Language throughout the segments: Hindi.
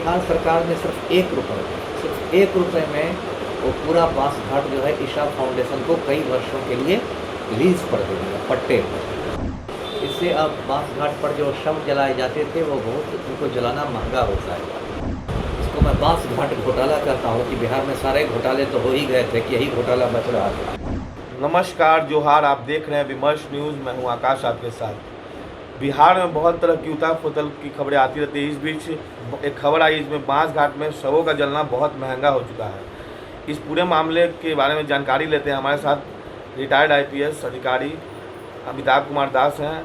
बिहार सरकार ने सिर्फ एक रुपये में वो पूरा बांस घाट जो है ईशा फाउंडेशन को कई वर्षों के लिए लीज पर दे दिया, पट्टे पर। इससे अब बांस घाट पर जो शव जलाए जाते थे वो बहुत उनको जलाना महंगा होता है। इसको मैं बांस घाट घोटाला कहता हूँ कि बिहार में सारे घोटाले तो हो ही गए थे कि यही घोटाला बच रहा था। नमस्कार, जोहार। आप देख रहे हैं विमर्श न्यूज़। मैं हूं आकाश आपके साथ। बिहार में बहुत तरह की उतार फुतल की खबरें आती रहती है। इस बीच एक खबर आई, इसमें बांस घाट में शवों का जलना बहुत महंगा हो चुका है। इस पूरे मामले के बारे में जानकारी लेते हैं। हमारे साथ रिटायर्ड IPS अधिकारी अमिताभ कुमार दास हैं,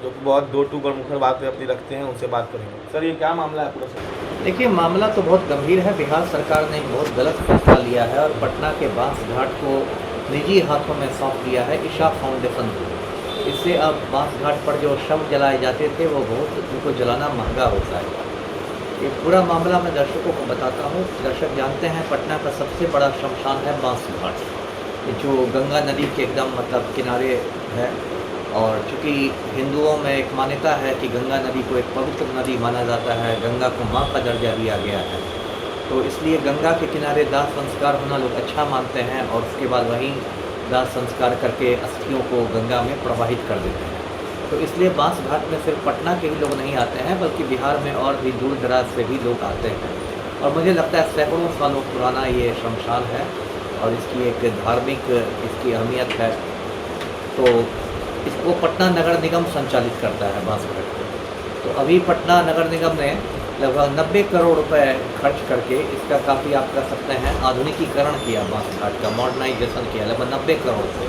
जो कि बहुत दो टूक और मुखर बातें अपनी रखते हैं। उनसे बात करेंगे। सर, ये क्या मामला है पूरा? सर देखिए, मामला तो बहुत गंभीर है। बिहार सरकार ने एक बहुत गलत फैसला लिया है और पटना के बांस घाट को निजी हाथों में सौंप दिया है ईशा फाउंडेशन को। इससे अब बांस घाट पर जो शव जलाए जाते थे वो बहुत उनको जलाना महंगा होता है। ये पूरा मामला मैं दर्शकों को बताता हूँ। दर्शक जानते हैं पटना का सबसे बड़ा शमशान है बांस घाट, जो गंगा नदी के एकदम मतलब किनारे है। और चूँकि हिंदुओं में एक मान्यता है कि गंगा नदी को एक पवित्र नदी माना जाता है, गंगा को माँ का दर्जा दिया गया है, तो इसलिए गंगा के किनारे दाह संस्कार होना लोग अच्छा मानते हैं और उसके बाद वहीं दाह संस्कार करके अस्थियों को गंगा में प्रवाहित कर देते हैं। तो इसलिए बांस घाट में सिर्फ पटना के ही लोग नहीं आते हैं, बल्कि बिहार में और भी दूर दराज से भी लोग आते हैं। और मुझे लगता है सैकड़ों सालों पुराना ये शमशान है और इसकी एक धार्मिक इसकी अहमियत है। तो इसको पटना नगर निगम संचालित करता है बांस घाट को। तो अभी पटना नगर निगम ने लगभग 90 करोड़ रुपए खर्च करके इसका काफ़ी आप कह सकते हैं आधुनिकीकरण किया, बांस घाट का मॉडर्नाइजेशन किया लगभग 90 करोड़ से।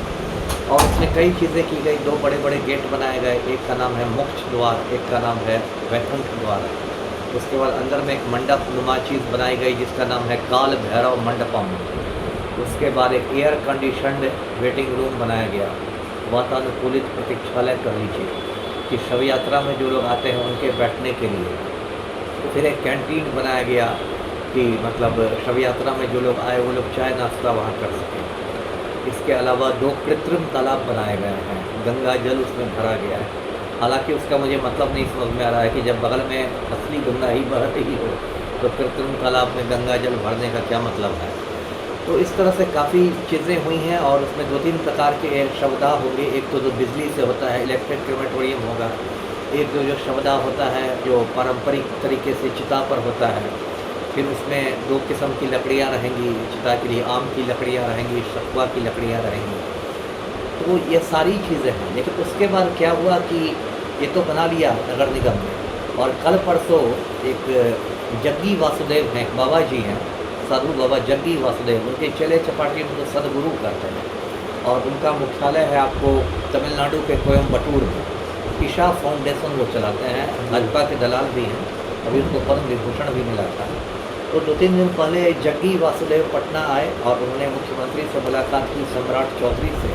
और उसमें कई चीज़ें की गई। 2 बड़े बड़े गेट बनाए गए, एक का नाम है मोक्ष द्वार, एक का नाम है वैकुंठ द्वार। उसके बाद अंदर में एक मंडप नुमा चीज़ बनाई गई जिसका नाम है काल भैरव मंडपम। उसके बाद एक एयर कंडीशनड वेटिंग रूम बनाया गया, वातानुकूलित प्रतीक्षालय कह लीजिए कि शव यात्रा में जो लोग आते हैं उनके बैठने के लिए। तो फिर एक कैंटीन बनाया गया कि मतलब शव यात्रा में जो लोग आए वो लोग चाय नाश्ता वहाँ कर सकें। इसके अलावा 2 कृत्रिम तालाब बनाए गए हैं, गंगा जल उसमें भरा गया है। हालांकि उसका मुझे मतलब नहीं समझ में आ रहा है कि जब बगल में असली गंगा ही बहती ही हो तो कृत्रिम तालाब में गंगा जल भरने का क्या मतलब है। तो इस तरह से काफ़ी चीज़ें हुई हैं और उसमें 2-3 प्रकार के शवदाह होंगे। एक तो जो बिजली से होता है, इलेक्ट्रिक क्रेमेटोरियम होगा। एक जो शवदाह होता है जो पारंपरिक तरीके से चिता पर होता है। फिर उसमें 2 किस्म की लकड़ियाँ रहेंगी चिता के लिए, आम की लकड़ियाँ रहेंगी, शकुआ की लकड़ियाँ रहेंगी। तो ये सारी चीज़ें हैं। लेकिन उसके बाद क्या हुआ कि ये तो बना लिया नगर निगम ने, और कल परसों एक जग्गी वासुदेव हैं, बाबा जी हैं, साधु बाबा जग्गी वासुदेव, उनके चेले चपाटी उनको सदगुरु कहते हैं और उनका मुख्यालय है आपको तमिलनाडु के कोयम्बटूर में। ईशा फाउंडेशन वो चलाते हैं, भाजपा के दलाल भी हैं, अभी उनको पद्म विभूषण भी मिला था। तो 2-3 दिन पहले जग्गी वासुदेव पटना आए और उन्होंने मुख्यमंत्री से मुलाकात की, सम्राट चौधरी से।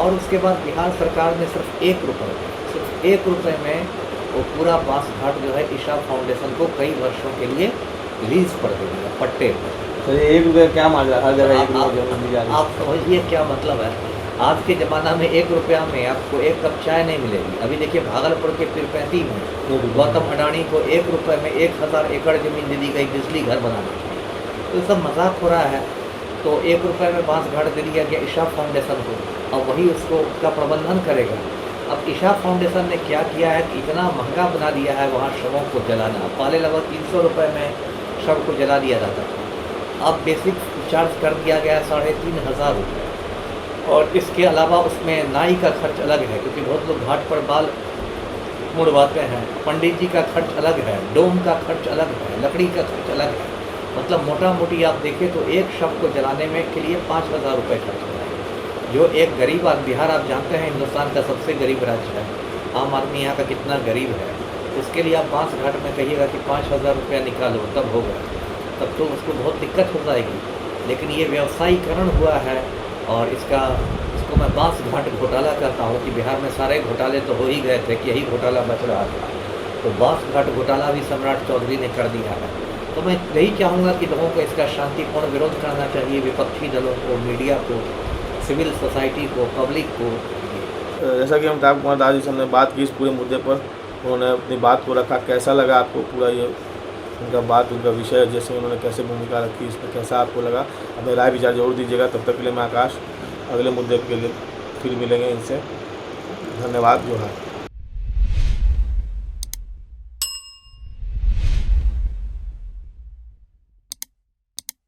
और उसके बाद बिहार सरकार ने सिर्फ एक रुपये में वो पूरा बांस घाट जो है ईशा फाउंडेशन को कई वर्षों के लिए लीज पर दे दिया, पट्टे पर। तो ये 1 रुपये क्या मान रहा है? हर जगह 1 रुपये जमीन दी जा रही है। आप समझिए क्या मतलब है। आज के ज़माना में 1 रुपया में आपको 1 कप चाय नहीं मिलेगी। अभी देखिए भागलपुर के पीरपैंती में गौतम अडानी को 1 रुपये में 1000 एकड़ ज़मीन दे दी गई बिजली घर बनाने के लिए। तो सब मजाक हो रहा है। तो 1 रुपये में बांस घाट दे दिया गया ईशा फाउंडेशन को और वही उसका प्रबंधन करेगा। अब ईशा फाउंडेशन ने क्या किया है कि इतना महंगा बना दिया है वहाँ शवों को जलाना। पहले लगभग 300 रुपये में शव को जला दिया जाता था, अब बेसिक चार्ज कर दिया गया 3500 रुपये। और इसके अलावा उसमें नाई का खर्च अलग है, क्योंकि बहुत लोग घाट पर बाल मुड़वाते हैं। पंडित जी का खर्च अलग है, डोम का खर्च अलग है, लकड़ी का खर्च अलग है। मतलब मोटा मोटी आप देखें तो एक शव को जलाने में के लिए 5000 रुपये खर्च हो रहा है। जो एक गरीब आदमी, बिहार आप जानते हैं हिंदुस्तान का सबसे गरीब राज्य है, आम आदमी यहाँ का कितना गरीब है, उसके लिए आप बांस घाट में कहिएगा कि 5000 रुपया निकालो तब होगा, तब तो उसको बहुत दिक्कत हो जाएगी। लेकिन ये व्यवसायीकरण हुआ है और इसको मैं बांस घाट घोटाला कहता हूँ कि बिहार में सारे घोटाले तो हो ही गए थे कि यही घोटाला बच रहा था। तो बांस घाट घोटाला भी सम्राट चौधरी ने कर दिया है। तो मैं यही चाहूँगा कि लोगों को इसका शांतिपूर्ण विरोध करना चाहिए, विपक्षी दलों को, मीडिया को, सिविल सोसाइटी को, पब्लिक को। जैसा कि अमिताभ कुमार दास जी से हमने बात की इस पूरे मुद्दे पर, उन्होंने अपनी बात को रखा। कैसा लगा आपको पूरा ये उनका बात, उनका विषय, जैसे उन्होंने कैसे भूमिका रखी, इस पर कैसा आपको लगा, अपने राय विचार जरूर दीजिएगा। तब तक के लिए मैं आकाश, अगले मुद्दे के लिए फिर मिलेंगे इनसे। धन्यवाद। जोहार।